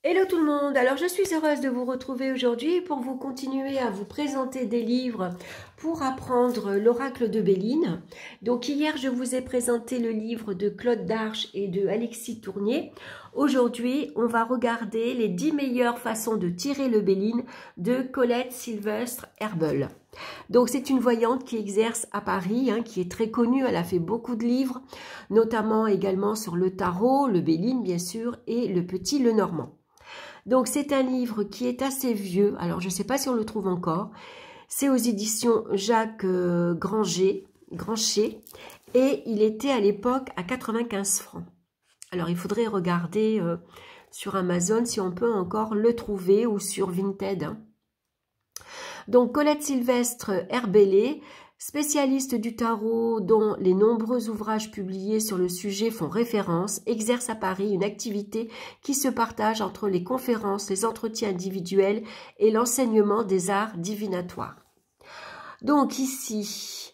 Hello tout le monde, alors je suis heureuse de vous retrouver aujourd'hui pour vous continuer à vous présenter des livres pour apprendre l'oracle de Béline. Donc hier je vous ai présenté le livre de Claude Darche et de Alexis Tournier. Aujourd'hui on va regarder les 10 meilleures façons de tirer le Béline de Colette Sylvestre Herbel. Donc c'est une voyante qui exerce à Paris, qui est très connue, elle a fait beaucoup de livres, notamment également sur le tarot, le Béline bien sûr et le petit Lenormand. Donc c'est un livre qui est assez vieux, alors je ne sais pas si on le trouve encore, c'est aux éditions Jacques Grancher, et il était à l'époque à 95 francs. Alors il faudrait regarder sur Amazon si on peut encore le trouver ou sur Vinted. Donc Colette Sylvestre Herbel, spécialiste du tarot dont les nombreux ouvrages publiés sur le sujet font référence, exerce à Paris une activité qui se partage entre les conférences, les entretiens individuels et l'enseignement des arts divinatoires. Donc ici,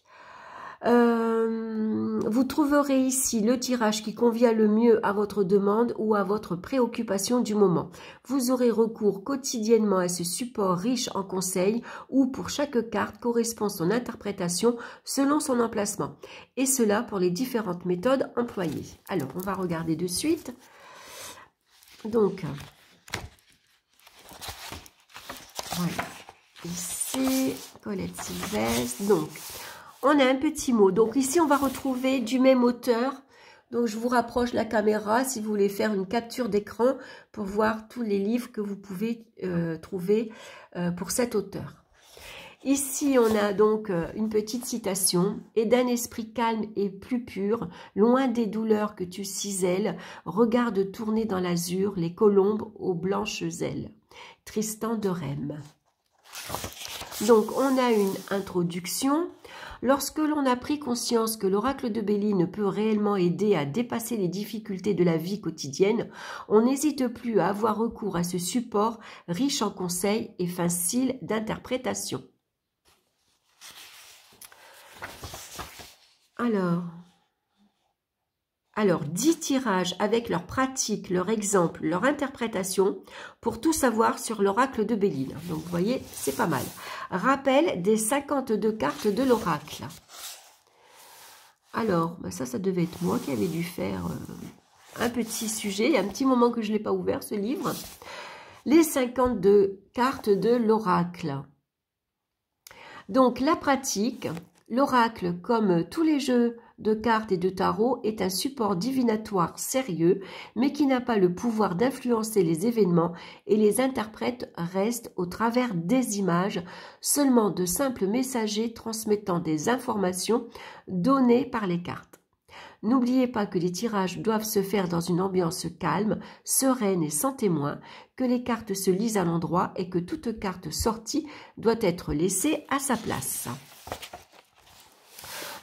vous trouverez ici le tirage qui convient le mieux à votre demande ou à votre préoccupation du moment. Vous aurez recours quotidiennement à ce support riche en conseils où pour chaque carte correspond son interprétation selon son emplacement. Et cela pour les différentes méthodes employées. Alors, on va regarder de suite. Donc, voilà. Ici, Colette Sylvestre. Donc, on a un petit mot. Donc ici, on va retrouver du même auteur. Donc je vous rapproche la caméra si vous voulez faire une capture d'écran pour voir tous les livres que vous pouvez trouver pour cet auteur. Ici, on a donc une petite citation. « Et d'un esprit calme et plus pur, loin des douleurs que tu cisèles, regarde tourner dans l'azur les colombes aux blanches ailes. » Tristan de Rheims. Donc, on a une introduction. Lorsque l'on a pris conscience que l'oracle de Béline peut réellement aider à dépasser les difficultés de la vie quotidienne, on n'hésite plus à avoir recours à ce support riche en conseils et facile d'interprétation. Alors, 10 tirages avec leur pratique, leur exemple, leur interprétation pour tout savoir sur l'oracle de Béline. Donc, vous voyez, c'est pas mal. Rappel des 52 cartes de l'oracle. Alors, ça devait être moi qui avais dû faire un petit sujet. Il y a un petit moment que je ne l'ai pas ouvert, ce livre. Les 52 cartes de l'oracle. Donc, la pratique, l'oracle, comme tous les jeux de cartes et de tarot, est un support divinatoire sérieux, mais qui n'a pas le pouvoir d'influencer les événements et les interprètes restent au travers des images, seulement de simples messagers transmettant des informations données par les cartes. N'oubliez pas que les tirages doivent se faire dans une ambiance calme, sereine et sans témoin, que les cartes se lisent à l'endroit et que toute carte sortie doit être laissée à sa place.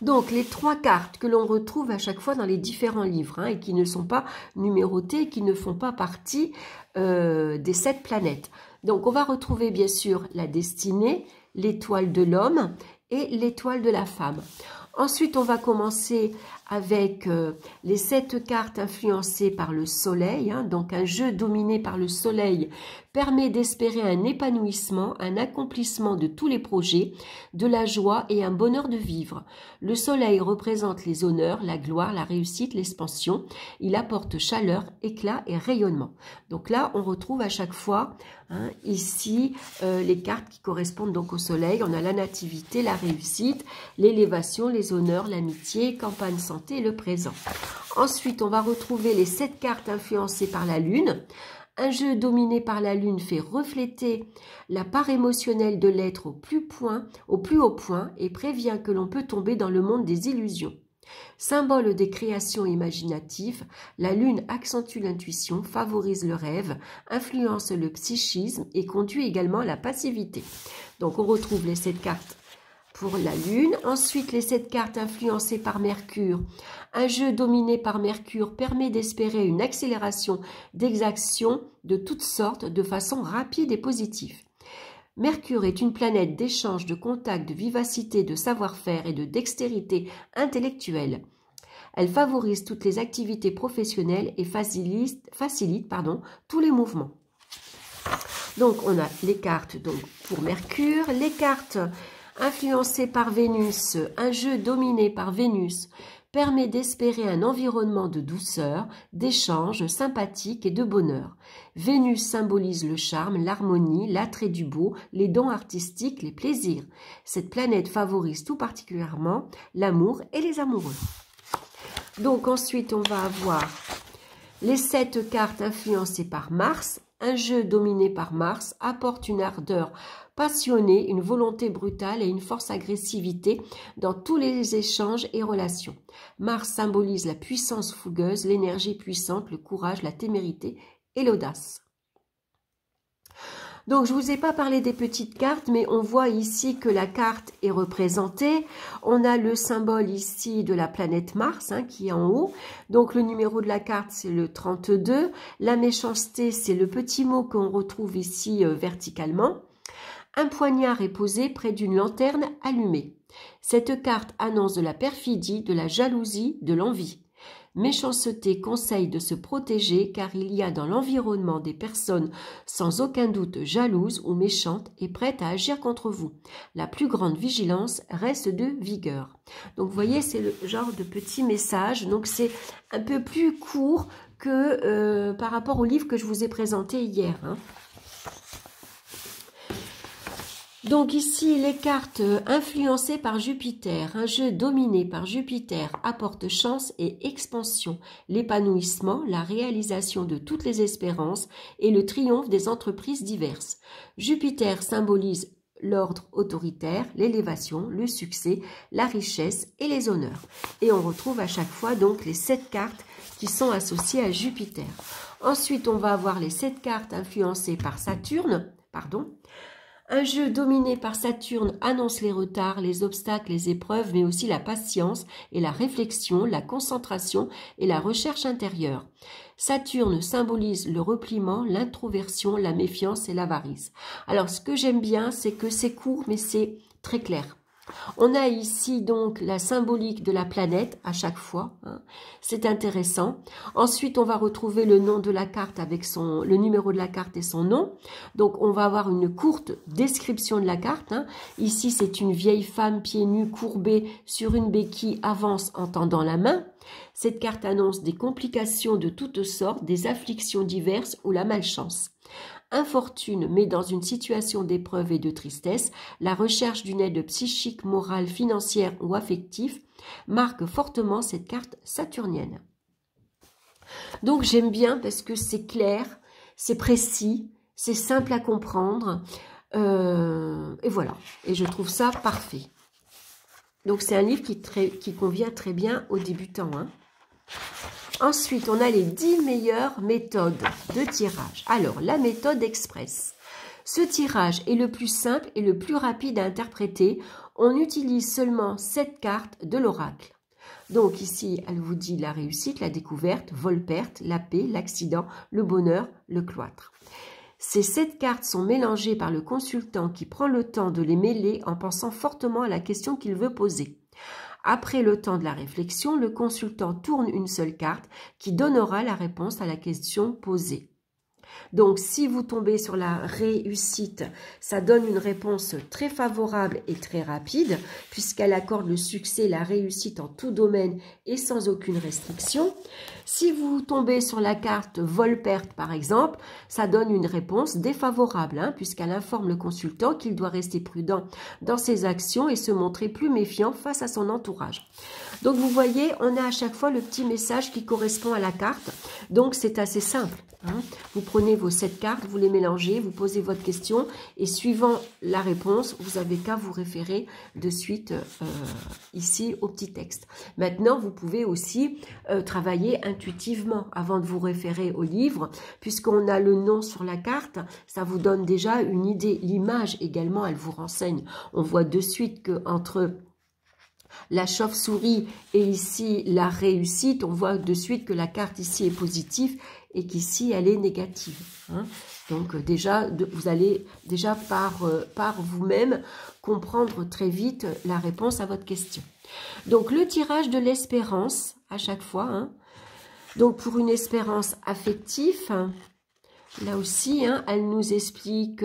Donc, les 3 cartes que l'on retrouve à chaque fois dans les différents livres et qui ne sont pas numérotées, qui ne font pas partie des 7 planètes. Donc, on va retrouver bien sûr la destinée, l'étoile de l'homme et l'étoile de la femme. Ensuite, on va commencer avec les 7 cartes influencées par le soleil. Donc, un jeu dominé par le soleil permet d'espérer un épanouissement, un accomplissement de tous les projets, de la joie et un bonheur de vivre. Le soleil représente les honneurs, la gloire, la réussite, l'expansion. Il apporte chaleur, éclat et rayonnement. Donc là, on retrouve à chaque fois ici les cartes qui correspondent donc au soleil. On a la nativité, la réussite, l'élévation, les honneurs, l'amitié, campagne, santé et le présent. Ensuite, on va retrouver les 7 cartes influencées par la lune. Un jeu dominé par la lune fait refléter la part émotionnelle de l'être au plus haut point et prévient que l'on peut tomber dans le monde des illusions. Symbole des créations imaginatives, la lune accentue l'intuition, favorise le rêve, influence le psychisme et conduit également à la passivité. Donc on retrouve les 7 cartes pour la lune. Ensuite, les 7 cartes influencées par Mercure. Un jeu dominé par Mercure permet d'espérer une accélération d'exactions de toutes sortes de façon rapide et positive. Mercure est une planète d'échange, de contact, de vivacité, de savoir-faire et de dextérité intellectuelle. Elle favorise toutes les activités professionnelles et facilite tous les mouvements. Donc, on a les cartes donc, pour Mercure, les cartes influencées par Vénus, un jeu dominé par Vénus permet d'espérer un environnement de douceur, d'échange sympathique et de bonheur. Vénus symbolise le charme, l'harmonie, l'attrait du beau, les dons artistiques, les plaisirs. Cette planète favorise tout particulièrement l'amour et les amoureux. Donc ensuite, on va avoir les 7 cartes influencées par Mars. Un jeu dominé par Mars apporte une ardeur passionnée, une volonté brutale et une force agressivité dans tous les échanges et relations. Mars symbolise la puissance fougueuse, l'énergie puissante, le courage, la témérité et l'audace. Donc, je ne vous ai pas parlé des petites cartes, mais on voit ici que la carte est représentée. On a le symbole ici de la planète Mars qui est en haut. Donc, le numéro de la carte, c'est le 32. La méchanceté, c'est le petit mot qu'on retrouve ici verticalement. Un poignard est posé près d'une lanterne allumée. Cette carte annonce de la perfidie, de la jalousie, de l'envie. Méchanceté conseille de se protéger car il y a dans l'environnement des personnes sans aucun doute jalouses ou méchantes et prêtes à agir contre vous. La plus grande vigilance reste de vigueur. Donc vous voyez, c'est le genre de petit message. Donc c'est un peu plus court que par rapport au livre que je vous ai présenté hier. Donc ici, les cartes influencées par Jupiter, un jeu dominé par Jupiter apporte chance et expansion, l'épanouissement, la réalisation de toutes les espérances et le triomphe des entreprises diverses. Jupiter symbolise l'ordre autoritaire, l'élévation, le succès, la richesse et les honneurs. Et on retrouve à chaque fois donc les 7 cartes qui sont associées à Jupiter. Ensuite, on va avoir les 7 cartes influencées par Saturne, Un jeu dominé par Saturne annonce les retards, les obstacles, les épreuves, mais aussi la patience et la réflexion, la concentration et la recherche intérieure. Saturne symbolise le repliement, l'introversion, la méfiance et l'avarice. Alors, ce que j'aime bien, c'est que c'est court, mais c'est très clair. On a ici donc la symbolique de la planète à chaque fois, c'est intéressant. Ensuite, on va retrouver le nom de la carte avec le numéro de la carte et son nom. Donc, on va avoir une courte description de la carte. Ici, c'est une vieille femme pieds nus courbée sur une béquille avance en tendant la main. Cette carte annonce des complications de toutes sortes, des afflictions diverses ou la malchance. Infortune, mais dans une situation d'épreuve et de tristesse, la recherche d'une aide psychique, morale, financière ou affective marque fortement cette carte saturnienne. Donc j'aime bien parce que c'est clair, c'est précis, c'est simple à comprendre, et voilà. Et je trouve ça parfait. Donc c'est un livre qui convient très bien aux débutants. Ensuite, on a les 10 meilleures méthodes de tirage. Alors, la méthode express. Ce tirage est le plus simple et le plus rapide à interpréter. On utilise seulement 7 cartes de l'oracle. Donc ici, elle vous dit la réussite, la découverte, vol-perte, la paix, l'accident, le bonheur, le cloître. Ces 7 cartes sont mélangées par le consultant qui prend le temps de les mêler en pensant fortement à la question qu'il veut poser. Après le temps de la réflexion, le consultant tourne une seule carte qui donnera la réponse à la question posée. Donc, si vous tombez sur la réussite, ça donne une réponse très favorable et très rapide, puisqu'elle accorde le succès, la réussite en tout domaine et sans aucune restriction. Si vous tombez sur la carte vol-perte, par exemple, ça donne une réponse défavorable, puisqu'elle informe le consultant qu'il doit rester prudent dans ses actions et se montrer plus méfiant face à son entourage. Donc, vous voyez, on a à chaque fois le petit message qui correspond à la carte. Donc, c'est assez simple. Vous prenez vos 7 cartes, vous les mélangez, vous posez votre question et suivant la réponse, vous n'avez qu'à vous référer de suite ici au petit texte. Maintenant, vous pouvez aussi travailler intuitivement avant de vous référer au livre, puisqu'on a le nom sur la carte, ça vous donne déjà une idée. L'image également, elle vous renseigne. On voit de suite qu'entre la chauve-souris et ici la réussite, on voit de suite que la carte ici est positive et qu'ici elle est négative. Donc déjà, vous allez déjà par vous-même comprendre très vite la réponse à votre question. Donc le tirage de l'espérance à chaque fois. Donc pour une espérance affective, Là aussi, hein, elle nous explique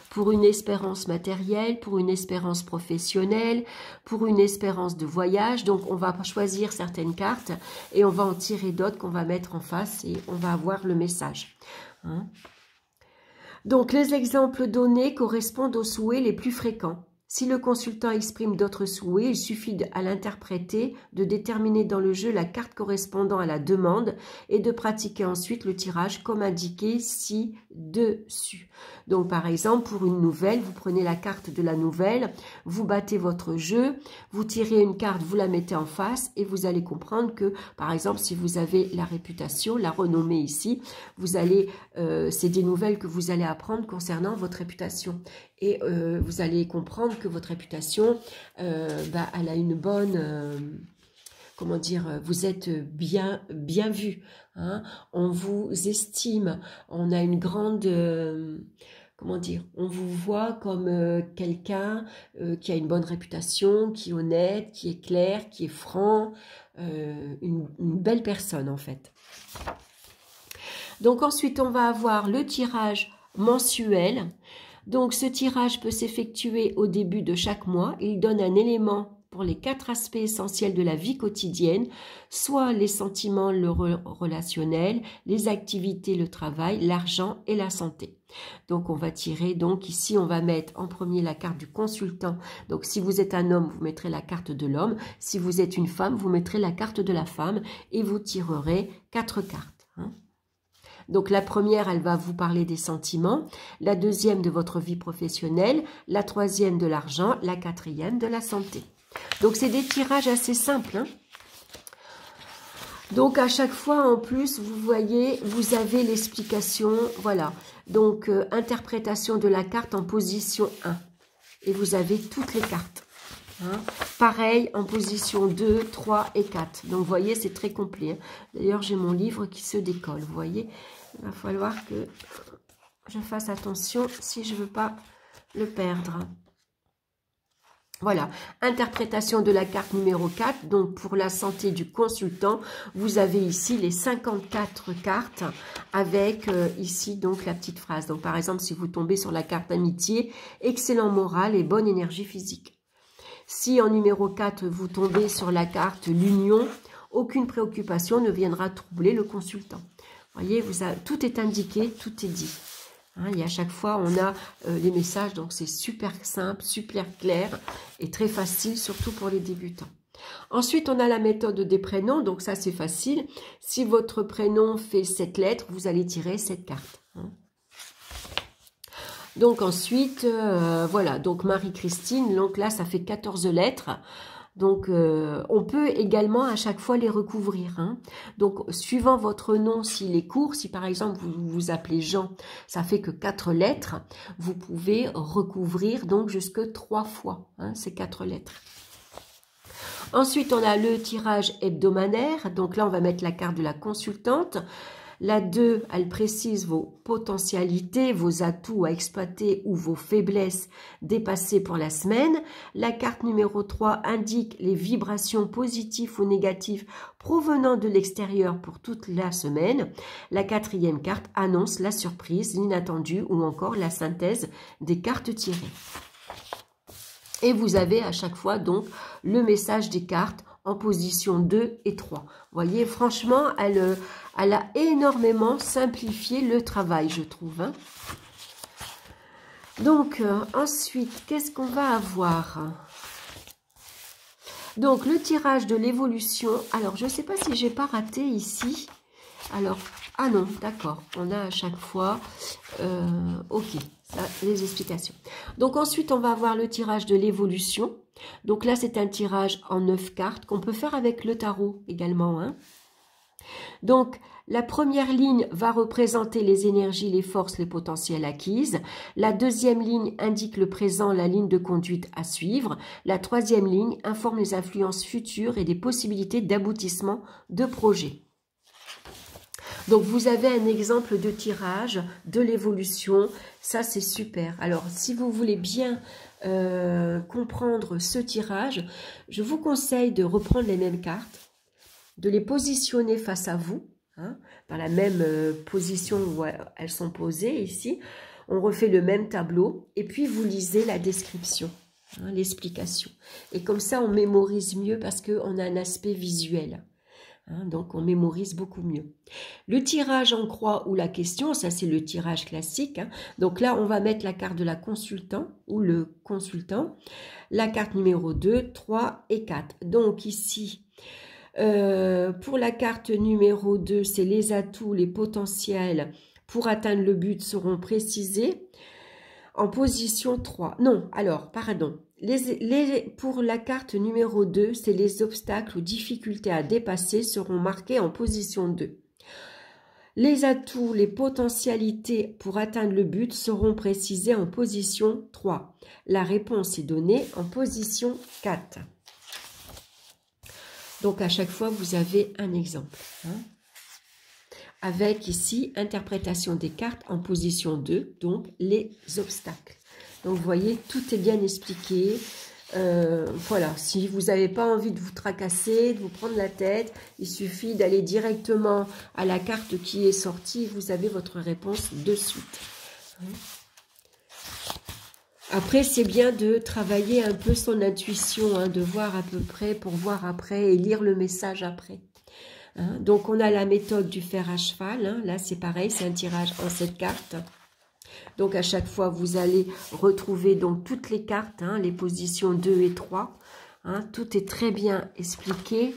pour une espérance matérielle, pour une espérance professionnelle, pour une espérance de voyage. Donc, on va choisir certaines cartes et on va en tirer d'autres qu'on va mettre en face et on va avoir le message. Hein. Donc, les exemples donnés correspondent aux souhaits les plus fréquents. Si le consultant exprime d'autres souhaits, il suffit à l'interpréter de déterminer dans le jeu la carte correspondant à la demande et de pratiquer ensuite le tirage comme indiqué ci-dessus. Donc par exemple, pour une nouvelle, vous prenez la carte de la nouvelle, vous battez votre jeu, vous tirez une carte, vous la mettez en face et vous allez comprendre que, par exemple, si vous avez la réputation, la renommée ici, vous allez, c'est des nouvelles que vous allez apprendre concernant votre réputation. Et vous allez comprendre que votre réputation, elle a une bonne, comment dire, vous êtes bien vu. Hein, on vous estime, on a une grande, comment dire, on vous voit comme quelqu'un qui a une bonne réputation, qui est honnête, qui est clair, qui est franc, une belle personne en fait. Donc ensuite, on va avoir le tirage mensuel. Donc, ce tirage peut s'effectuer au début de chaque mois. Il donne un élément pour les 4 aspects essentiels de la vie quotidienne, soit les sentiments, le relationnel, les activités, le travail, l'argent et la santé. Donc, on va tirer, donc ici, on va mettre en premier la carte du consultant. Donc, si vous êtes un homme, vous mettrez la carte de l'homme. Si vous êtes une femme, vous mettrez la carte de la femme et vous tirerez 4 cartes. Hein. Donc la première, elle va vous parler des sentiments, la deuxième de votre vie professionnelle, la troisième de l'argent, la quatrième de la santé. Donc c'est des tirages assez simples. Hein. Donc à chaque fois en plus, vous voyez, vous avez l'explication, voilà. Donc interprétation de la carte en position 1. Et vous avez toutes les cartes. Hein. Pareil en position 2, 3 et 4. Donc vous voyez, c'est très complet. Hein. D'ailleurs, j'ai mon livre qui se décolle. Vous voyez, il va falloir que je fasse attention si je ne veux pas le perdre. Voilà, interprétation de la carte numéro 4. Donc pour la santé du consultant, vous avez ici les 54 cartes avec ici donc la petite phrase. Donc par exemple, si vous tombez sur la carte amitié, excellent moral et bonne énergie physique. Si en numéro 4, vous tombez sur la carte l'union, aucune préoccupation ne viendra troubler le consultant. Vous voyez, tout est indiqué, tout est dit. Hein, et à chaque fois, on a les messages, donc c'est super simple, super clair et très facile, surtout pour les débutants. Ensuite, on a la méthode des prénoms, donc ça c'est facile. Si votre prénom fait 7 lettres, vous allez tirer 7 cartes. Hein. Donc ensuite, voilà, donc Marie-Christine, donc là ça fait 14 lettres. Donc on peut également à chaque fois les recouvrir. Hein. Donc suivant votre nom, s'il est court, si par exemple vous vous appelez Jean, ça fait que 4 lettres, vous pouvez recouvrir donc jusque 3 fois ces 4 lettres. Ensuite, on a le tirage hebdomadaire. Donc là, on va mettre la carte de la consultante. La 2, elle précise vos potentialités, vos atouts à exploiter ou vos faiblesses dépassées pour la semaine. La carte numéro 3 indique les vibrations positives ou négatives provenant de l'extérieur pour toute la semaine. La 4e carte annonce la surprise, l'inattendu ou encore la synthèse des cartes tirées. Et vous avez à chaque fois donc le message des cartes en position 2 et 3. Vous voyez, franchement, elle a énormément simplifié le travail, je trouve. Hein. Donc, ensuite, qu'est-ce qu'on va avoir? Donc, le tirage de l'évolution. Alors, je ne sais pas si j'ai pas raté ici. Alors, ah non, d'accord. On a à chaque fois... ok, ça, les explications. Donc, ensuite, on va avoir le tirage de l'évolution. Donc là, c'est un tirage en 9 cartes qu'on peut faire avec le tarot également. Hein. Donc, la première ligne va représenter les énergies, les forces, les potentiels acquises. La deuxième ligne indique le présent, la ligne de conduite à suivre. La troisième ligne informe les influences futures et des possibilités d'aboutissement de projets. Donc, vous avez un exemple de tirage de l'évolution. Ça, c'est super. Alors, si vous voulez bien comprendre ce tirage, je vous conseille de reprendre les mêmes cartes, de les positionner face à vous, hein, dans la même position où elles sont posées ici. On refait le même tableau et puis vous lisez la description, hein, l'explication. Et comme ça, on mémorise mieux parce qu'on a un aspect visuel. Hein, donc, on mémorise beaucoup mieux. Le tirage en croix ou la question, ça c'est le tirage classique. Hein. Donc là, on va mettre la carte de la consultant ou le consultant. La carte numéro 2, 3 et 4. Donc ici, pour la carte numéro 2, c'est les atouts, les potentiels pour atteindre le but seront précisés en position 3. Non, alors, pardon. Pour la carte numéro 2, c'est les obstacles ou difficultés à dépasser seront marqués en position 2. Les atouts, les potentialités pour atteindre le but seront précisés en position 3. La réponse est donnée en position 4. Donc, à chaque fois, vous avez un exemple. Hein, avec ici, interprétation des cartes en position 2, donc les obstacles. Donc, vous voyez, tout est bien expliqué. Voilà, si vous n'avez pas envie de vous tracasser, de vous prendre la tête, il suffit d'aller directement à la carte qui est sortie. Vous avez votre réponse de suite. Après, c'est bien de travailler un peu son intuition, hein, de voir à peu près pour voir après et lire le message après. Hein, donc, on a la méthode du fer à cheval. Hein, là, c'est pareil, c'est un tirage en 7 cartes. Donc, à chaque fois, vous allez retrouver donc toutes les cartes, hein, les positions 2 et 3. Hein, tout est très bien expliqué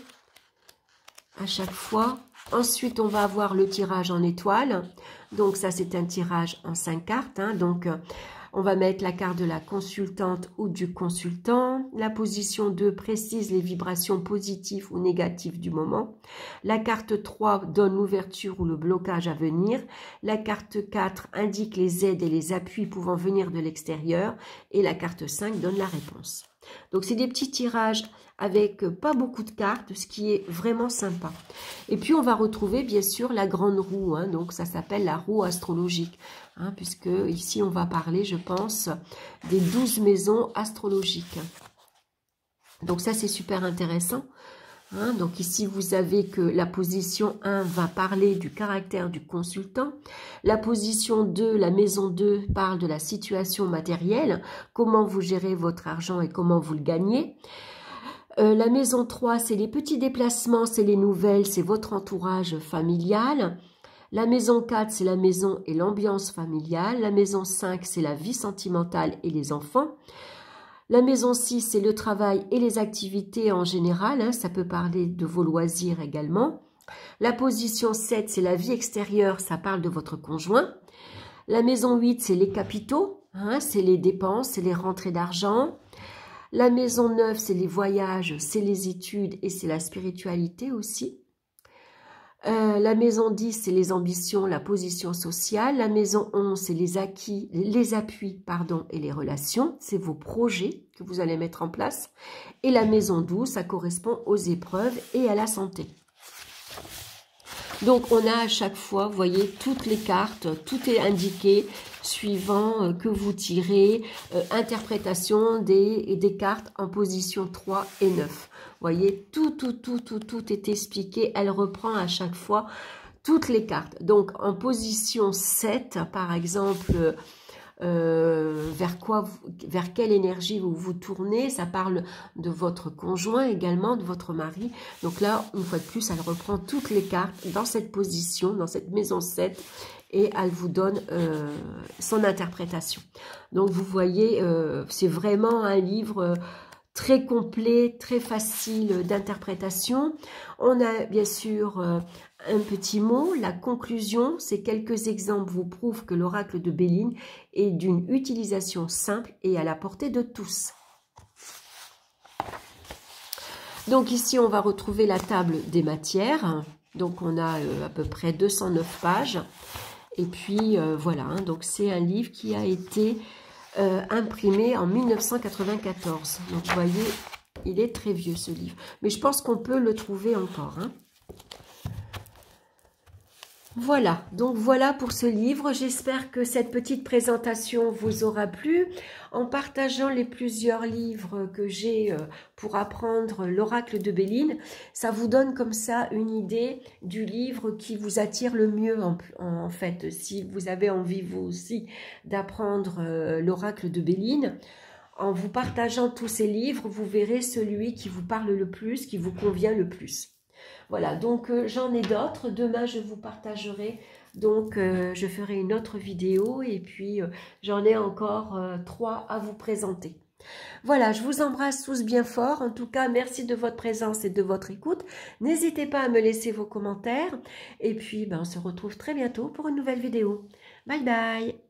à chaque fois. Ensuite, on va avoir le tirage en étoile. Donc, ça, c'est un tirage en 5 cartes. Hein, donc, on va mettre la carte de la consultante ou du consultant. La position 2 précise les vibrations positives ou négatives du moment. La carte 3 donne l'ouverture ou le blocage à venir. La carte 4 indique les aides et les appuis pouvant venir de l'extérieur. Et la carte 5 donne la réponse. Donc, c'est des petits tirages avec pas beaucoup de cartes, ce qui est vraiment sympa. Et puis, on va retrouver, bien sûr, la grande roue. Hein, donc, ça s'appelle la roue astrologique. Hein, puisque ici, on va parler, je pense, des 12 maisons astrologiques. Donc, ça, c'est super intéressant. Hein, donc, ici, vous avez que la position 1 va parler du caractère du consultant. La position 2, la maison 2, parle de la situation matérielle, comment vous gérez votre argent et comment vous le gagnez. La maison 3, c'est les petits déplacements, c'est les nouvelles, c'est votre entourage familial. La maison 4, c'est la maison et l'ambiance familiale. La maison 5, c'est la vie sentimentale et les enfants. La maison 6, c'est le travail et les activités en général. Hein, ça peut parler de vos loisirs également. La position 7, c'est la vie extérieure, ça parle de votre conjoint. La maison 8, c'est les capitaux, hein, c'est les dépenses, c'est les rentrées d'argent. La maison 9, c'est les voyages, c'est les études et c'est la spiritualité aussi. La maison 10, c'est les ambitions, la position sociale. La maison 11, c'est les acquis, les appuis, pardon, et les relations. C'est vos projets que vous allez mettre en place. Et la maison 12, ça correspond aux épreuves et à la santé. Donc, on a à chaque fois, vous voyez, toutes les cartes, tout est indiqué suivant que vous tirez, interprétation des cartes en position 3 et 9. Vous voyez, tout est expliqué. Elle reprend à chaque fois toutes les cartes. Donc, en position 7, par exemple, vers quelle énergie vous vous tournez, ça parle de votre conjoint également, de votre mari. Donc là, une fois de plus, elle reprend toutes les cartes dans cette position, dans cette maison 7, et elle vous donne son interprétation. Donc vous voyez, c'est vraiment un livre très complet, très facile d'interprétation. On a bien sûr un petit mot, la conclusion, ces quelques exemples vous prouvent que l'oracle de Béline est d'une utilisation simple et à la portée de tous. Donc ici, on va retrouver la table des matières. Donc on a à peu près 209 pages. Et puis voilà, hein, donc c'est un livre qui a été imprimé en 1994. Donc vous voyez, il est très vieux ce livre. Mais je pense qu'on peut le trouver encore. Hein. Voilà, donc voilà pour ce livre. J'espère que cette petite présentation vous aura plu. En partageant les plusieurs livres que j'ai pour apprendre l'oracle de Béline, ça vous donne comme ça une idée du livre qui vous attire le mieux en fait. Si vous avez envie vous aussi d'apprendre l'oracle de Béline, en vous partageant tous ces livres, vous verrez celui qui vous parle le plus, qui vous convient le plus. Voilà, donc j'en ai d'autres. Demain, je vous partagerai. Donc, je ferai une autre vidéo et puis j'en ai encore 3 à vous présenter. Voilà, je vous embrasse tous bien fort. En tout cas, merci de votre présence et de votre écoute. N'hésitez pas à me laisser vos commentaires. Et puis, ben, on se retrouve très bientôt pour une nouvelle vidéo. Bye bye!